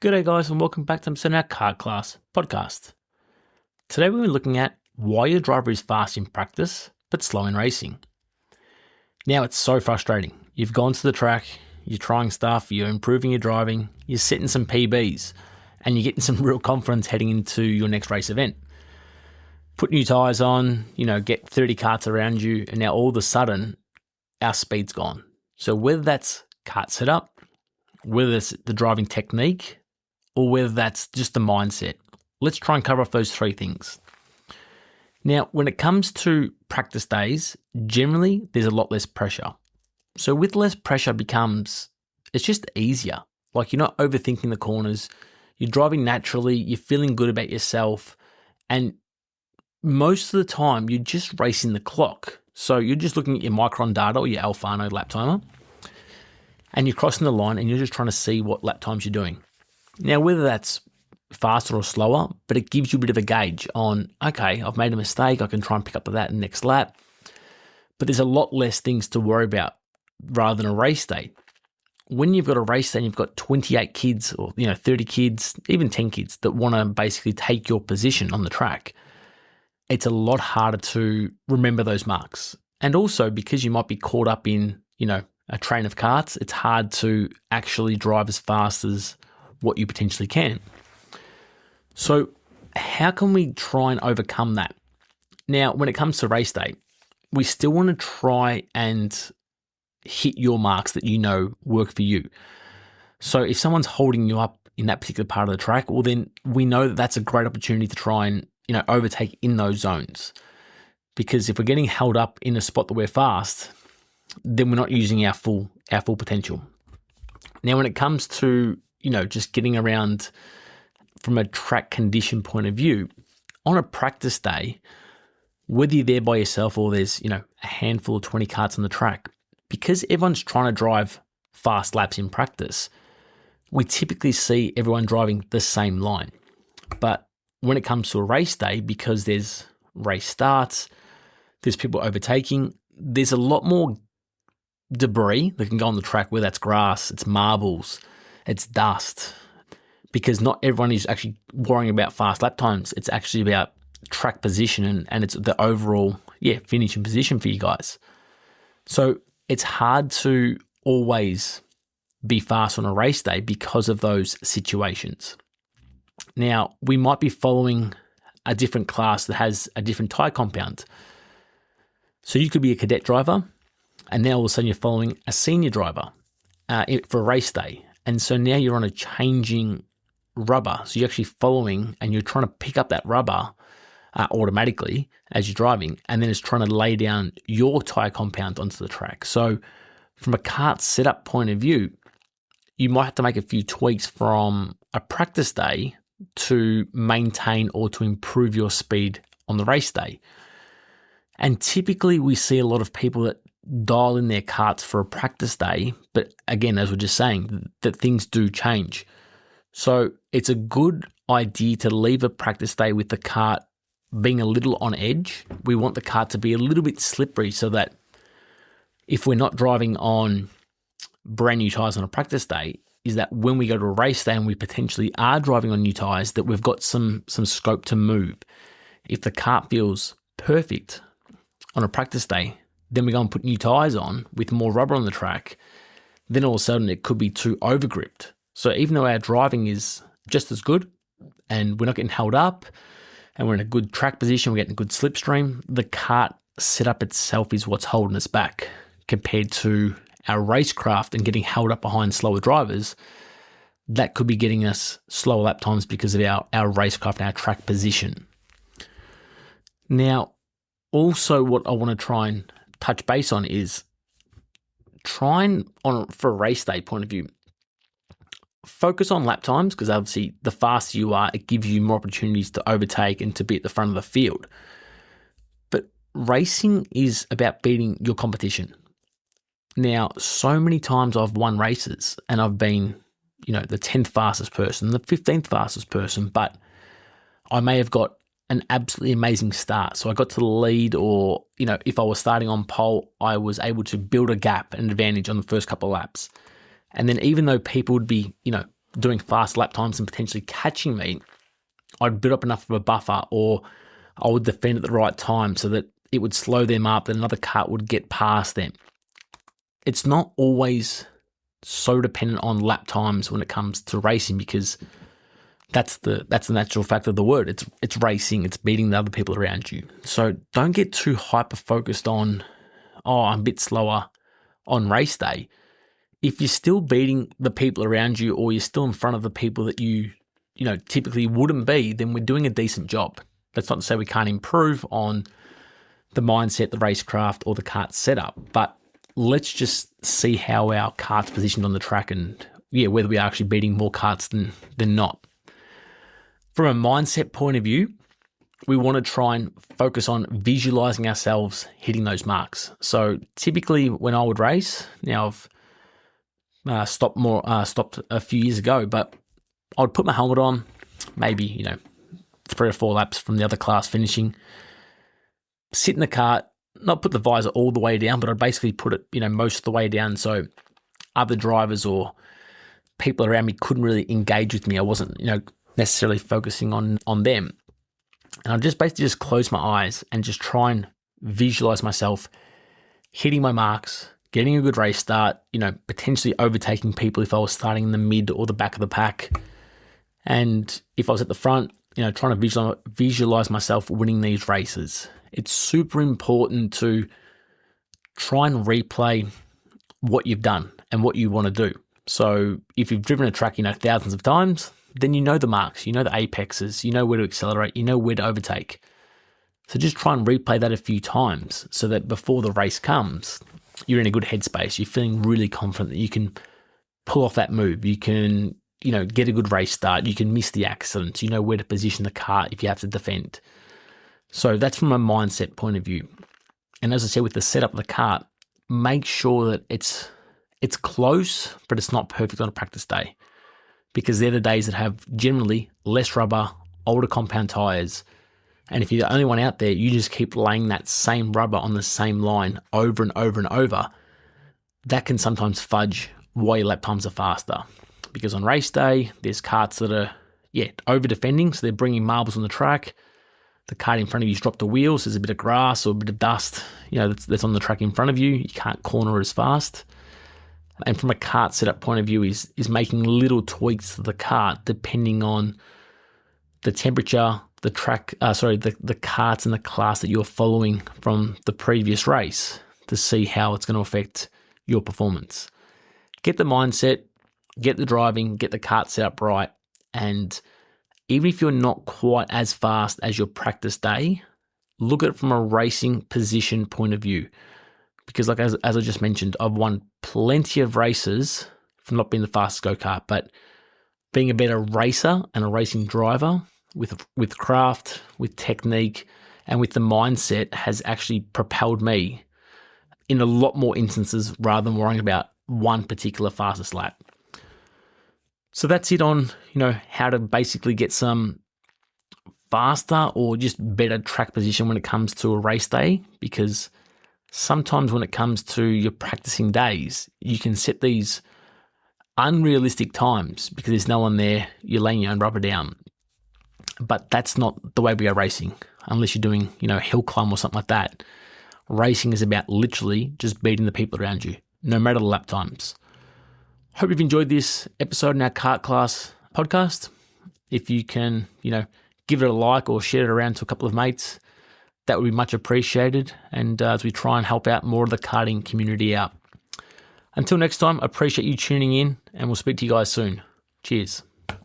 G'day guys and welcome back to our Kart Class Podcast. Today we're looking at why your driver is fast in practice but slow in racing. Now it's so frustrating. You've gone to the track, you're trying stuff, you're improving your driving, you're setting some PBs and you're getting some real confidence heading into your next race event. Put new tyres on, get 30 karts around you, and now all of a sudden our speed's gone. So whether that's kart setup, whether it's the driving technique, or whether that's just the mindset. Let's try and cover off those three things. Now, when it comes to practice days, generally there's a lot less pressure. So with less pressure it's just easier. Like you're not overthinking the corners, you're driving naturally, you're feeling good about yourself, and most of the time you're just racing the clock. So you're just looking at your micron data or your Alfano lap timer, and you're crossing the line and you're just trying to see what lap times you're doing. Now, whether that's faster or slower, but it gives you a bit of a gauge on, okay, I've made a mistake, I can try and pick up that in the next lap. But there's a lot less things to worry about rather than a race day. When you've got a race day and you've got 28 kids or 30 kids, even 10 kids that want to basically take your position on the track, it's a lot harder to remember those marks. And also because you might be caught up in, a train of karts, it's hard to actually drive as fast as what you potentially can. So how can we try and overcome that? Now, when it comes to race day, we still want to try and hit your marks that work for you. So if someone's holding you up in that particular part of the track, well, then we know that that's a great opportunity to try and, overtake in those zones. Because if we're getting held up in a spot that we're fast, then we're not using our full potential. Now, when it comes to just getting around from a track condition point of view, on a practice day, whether you're there by yourself or there's, a handful of 20 karts on the track, because everyone's trying to drive fast laps in practice, we typically see everyone driving the same line. But when it comes to a race day, because there's race starts, there's people overtaking, there's a lot more debris that can go on the track, whether that's grass, it's marbles, it's dust, because not everyone is actually worrying about fast lap times. It's actually about track position and it's the overall, finishing position for you guys. So it's hard to always be fast on a race day because of those situations. Now, we might be following a different class that has a different tyre compound. So you could be a cadet driver, and now all of a sudden you're following a senior driver for a race day. And so now you're on a changing rubber. So you're actually following and you're trying to pick up that rubber automatically as you're driving. And then it's trying to lay down your tyre compound onto the track. So from a kart setup point of view, you might have to make a few tweaks from a practice day to maintain or to improve your speed on the race day. And typically we see a lot of people that dial in their karts for a practice day, but again, as we're just saying, that things do change. So it's a good idea to leave a practice day with the kart being a little on edge. We want the kart to be a little bit slippery so that if we're not driving on brand new tyres on a practice day, is that when we go to a race day and we potentially are driving on new tyres, that we've got some scope to move. If the kart feels perfect on a practice day, then we go and put new tyres on with more rubber on the track, then all of a sudden it could be too overgripped. So even though our driving is just as good and we're not getting held up and we're in a good track position, we're getting a good slipstream, the kart setup itself is what's holding us back compared to our racecraft and getting held up behind slower drivers. That could be getting us slower lap times because of our racecraft and our track position. Now, also what I want to try and touch base on is for a race day point of view, focus on lap times, because obviously the faster you are, it gives you more opportunities to overtake and to be at the front of the field. But racing is about beating your competition. Now, so many times I've won races and I've been, the 10th fastest person, the 15th fastest person, but I may have got an absolutely amazing start. So I got to the lead, or, if I was starting on pole, I was able to build a gap and advantage on the first couple of laps. And then even though people would be, doing fast lap times and potentially catching me, I'd build up enough of a buffer, or I would defend at the right time so that it would slow them up, that another kart would get past them. It's not always so dependent on lap times when it comes to racing, because that's the natural fact of the word. It's racing, it's beating the other people around you. So don't get too hyper focused on, I'm a bit slower on race day. If you're still beating the people around you, or you're still in front of the people that you typically wouldn't be, then we're doing a decent job. That's not to say we can't improve on the mindset, the racecraft, or the kart setup, but let's just see how our kart's positioned on the track, and whether we are actually beating more karts than not. From a mindset point of view, we want to try and focus on visualizing ourselves hitting those marks. So typically when I would race, now I've stopped a few years ago, but I would put my helmet on, maybe 3 or 4 laps from the other class finishing, sit in the kart, not put the visor all the way down, but I'd basically put it most of the way down, so other drivers or people around me couldn't really engage with me. I wasn't necessarily focusing on them. And I'd just basically close my eyes and just try and visualize myself hitting my marks, getting a good race start, potentially overtaking people if I was starting in the mid or the back of the pack. And if I was at the front, trying to visualize myself winning these races. It's super important to try and replay what you've done and what you want to do. So if you've driven a track, thousands of times, then you know the marks, you know the apexes, you know where to accelerate, you know where to overtake. So just try and replay that a few times so that before the race comes, you're in a good headspace. You're feeling really confident that you can pull off that move. You can, get a good race start. You can miss the accidents. You know where to position the kart if you have to defend. So that's from a mindset point of view. And as I said, with the setup of the kart, make sure that it's close, but it's not perfect on a practice day, because they're the days that have generally less rubber, older compound tyres. And if you're the only one out there, you just keep laying that same rubber on the same line over and over and over. That can sometimes fudge why your lap times are faster. Because on race day, there's karts that are, over defending, so they're bringing marbles on the track. The kart in front of you's dropped the wheels, there's a bit of grass or a bit of dust, that's on the track in front of you. You can't corner as fast. And from a kart setup point of view, is making little tweaks to the kart depending on the temperature, the track, the karts and the class that you're following from the previous race to see how it's going to affect your performance. Get the mindset, get the driving, get the kart set up right, and even if you're not quite as fast as your practice day, look at it from a racing position point of view. Because as I just mentioned, I've won plenty of races from not being the fastest go-kart, but being a better racer and a racing driver with craft, with technique, and with the mindset has actually propelled me in a lot more instances rather than worrying about one particular fastest lap. So that's it on, how to basically get some faster or just better track position when it comes to a race day, because sometimes when it comes to your practicing days, you can set these unrealistic times because there's no one there, you're laying your own rubber down. But that's not the way we go racing, unless you're doing, hill climb or something like that. Racing is about literally just beating the people around you, no matter the lap times. Hope you've enjoyed this episode in our Kart Class podcast. If you can, give it a like or share it around to a couple of mates, that would be much appreciated. And as we try and help out more of the karting community out. Until next time, I appreciate you tuning in, and we'll speak to you guys soon. Cheers.